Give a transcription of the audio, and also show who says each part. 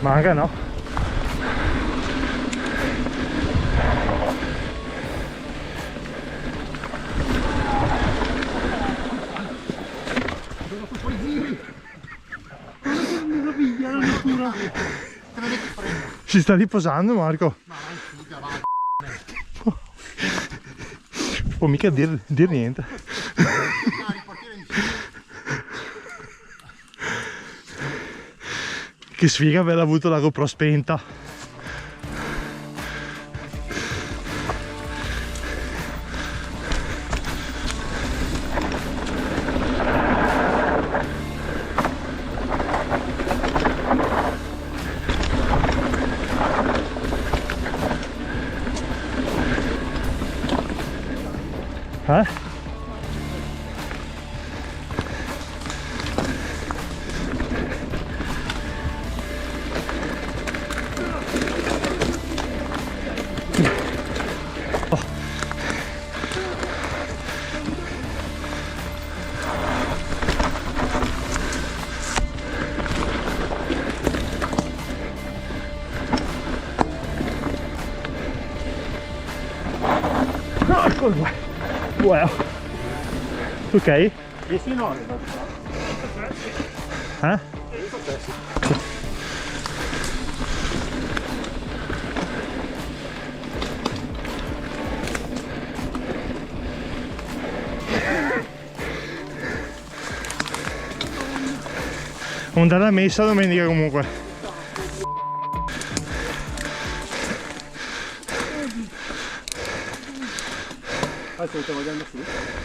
Speaker 1: Manca no? Si sta riposando Marco. Può mica dir niente. Che sfiga aver avuto la GoPro spenta. Eh? Eccolo qua. Wow. Ok?
Speaker 2: Yes, no.
Speaker 1: Eh? Onda la messa domenica comunque.
Speaker 2: Aspetta, voglio andare su.